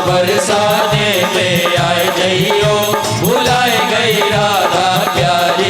बरसाने में आए जइयो, बुलाए गई राधा प्यारी।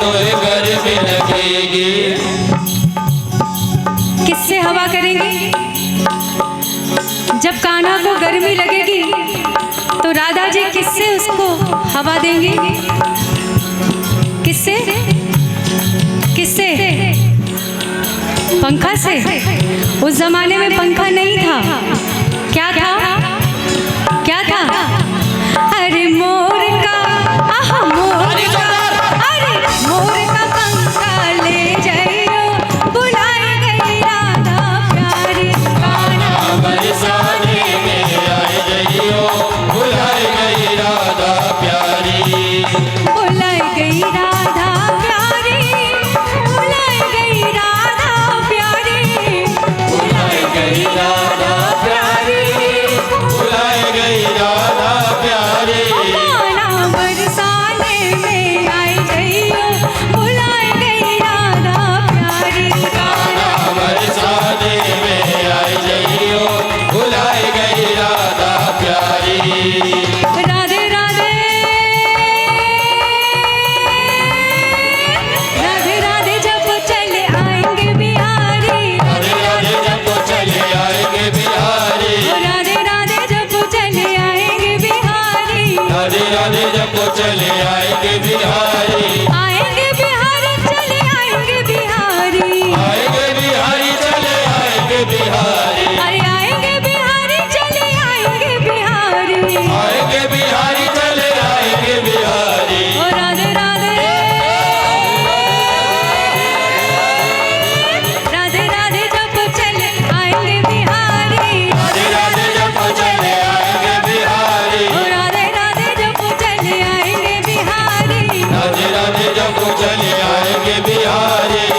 तो गर्मी लगेगी। किससे हवा करेंगी? जब कान्हा को गर्मी लगेगी तो राधा जी किससे उसको हवा देंगी? किससे? किससे? पंखा से। उस जमाने में पंखा नहीं था। क्या था? क्या था? अरे मोर का, आहा मोर का, अरे मोर का पंखा ले जाइयो, बुलाई गई राधा प्यारी कान्हा बरसाने में आए जइयो, बुलाई गई राधा प्यारी। बुलाई गई राधा प्यारी, बुलाई गई राधा प्यारी, बुलाई गई राधा प्यारी, बुलाई गई राधा प्यारी। कान्हा बरसाने में आई जइयो, बुलाई गई राधा प्यारी कान्हा बरसाने में आए जइयो, बुलाई गई राधा प्यारी। राधे राधे राधे राधे जब चले आएंगे बिहारी, राधे राधे जब को चले आएंगे बिहारी, राधे राधे जब चले आएंगे बिहारी, राधे राधे जब को चले आएंगे बिहारी। आएंगे बिहारी चले आएंगे बिहारी, आएंगे बिहारी चले आएंगे बिहारी, अरे आएंगे बिहारी चले आएंगे बिहारी, आएंगे बिहारी चले आएंगे बिहारी। ओ राधे राधे राधे राधे जब चले आएंगे बिहारी, राधे राधे जब को चले आएंगे बिहारी, ओ राधे राधे जब चले आएंगे बिहारी, राधे राधे जब को चले आएंगे बिहारी।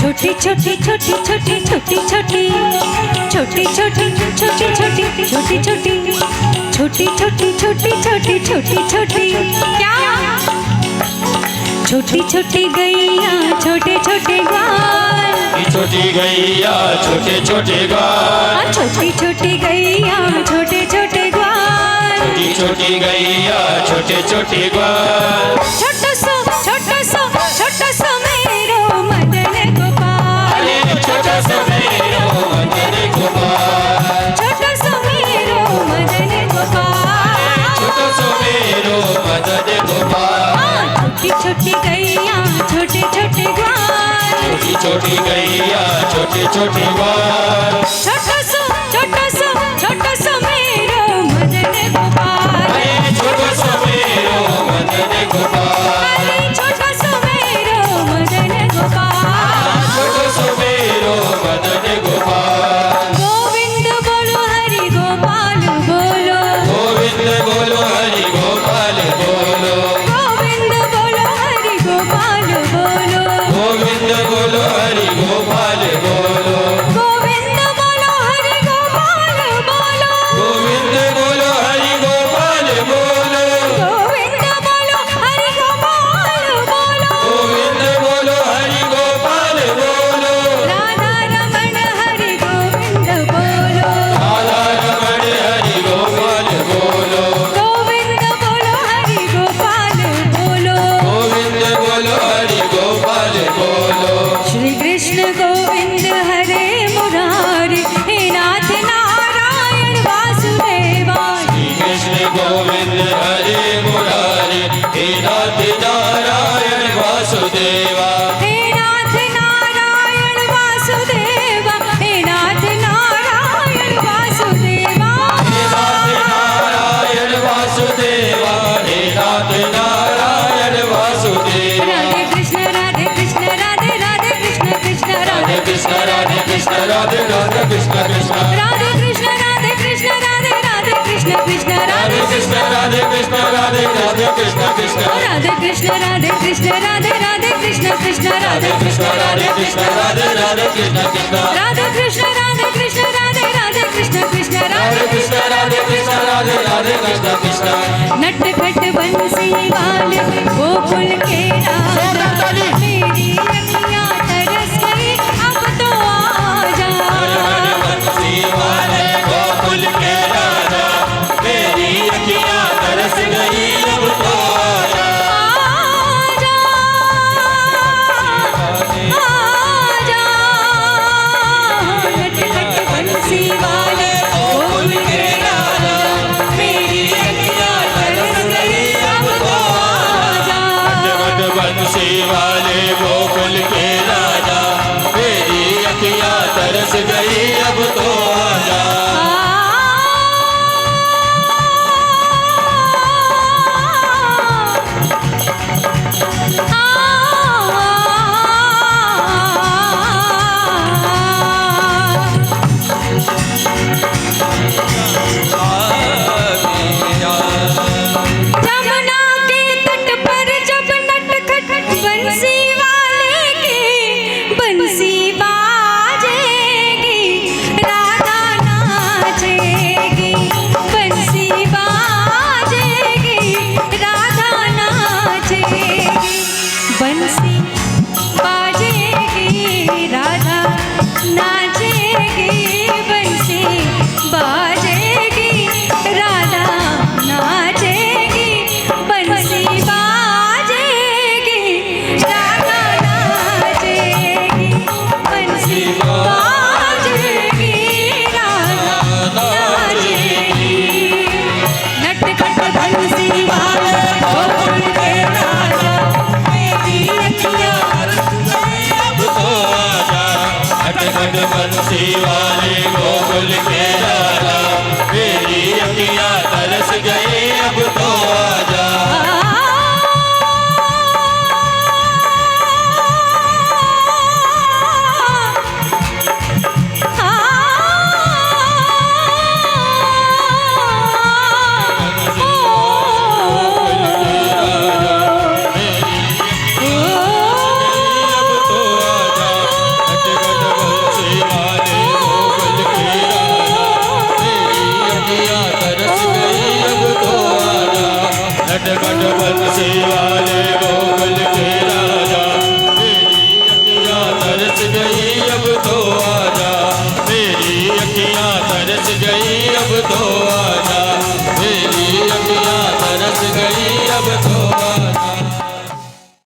छोटी छोटी छोटी छोटी छोटी छोटी छोटी छोटी छोटी छोटी छोटी छोटी छोटी छोटी छोटी छोटी छोटी छोटी क्या? छोटी छोटी गैया छोटे छोटे ग्वाल, छोटी गैया छोटे छोटे ग्वाल, छोटी छोटी गैया छोटे छोटे ग्वाल, छोटी छोटी गैया छोटे छोटे ग्वाल। छोटो सो मेरो मदन गोपाल, छोटा सा मेरो मदन गोपाल, छोटो सो मेरो मदन गोपाल, छोटा सा मेरो मदन गोपाल। छोटी छोटी गैया छोटे छोटे ग्वाल, छोटी छोटी गैया छोटे छोटे ग्वाल। छोटो सो मेरो मदन गोपाल, छोटा सा मेरो मदन गोपाल, छोटो सो मेरो मदन गोपाल, छोटा सा मेरो मदन गोपाल। गोविंद बोलो हरि गोपाल बोलो, गोविंद बोलो हरि गोपाल बोलो, गोविंद बोलो हरि गोपाल बोलो, गोविंद बोलो हरि गोपाल बोलो, गोविंद बोलो हरि गोपाल बोलो, गोविंद बोलो हरि गोपाल बोलो, गोविंद बोलो हरि गोपाल बोलो, गोविंद बोलो हरि गोपाल बोलो। राधा रमण हरि गोविंद बोलो, राधा रमण हरि गोपाल बोलो, गोविंद बोलो हरि गोपाल बोलो, गोविंद बोलो हरि गोपाल बोलो। श्री कृष्ण गोविंद हरे मुरारी, हे नाथ नारायण वासुदेवा, श्री कृष्ण गोविंद हरे मुरारी, हे नाथ नारायण वासुदेवा, हे नाथ नारायण वासुदेवा, हे नाथ नारायण वासुदेवा, हे नाथ नारायण वासुदेवा, हे नाथ नारायण वासुदेवा। राधे कृष्ण राधे कृष्ण राधे राधे कृष्ण कृष्ण राधे राधे कृष्ण राधे कृष्ण राधे राधे कृष्ण कृष्ण, राधे कृष्ण राधे कृष्ण राधे कृष्ण कृष्ण राधे कृष्ण राधे कृष्ण राधे राधे कृष्ण कृष्ण राधे कृष्ण राधे कृष्ण राधे राधे कृष्ण कृष्ण राधे कृष्ण राधे कृष्ण राधे राधे कृष्ण कृष्ण राधे कृष्ण राधे कृष्ण राधे राधे कृष्ण कृष्ण नटखट बंसी वाले गोकुल के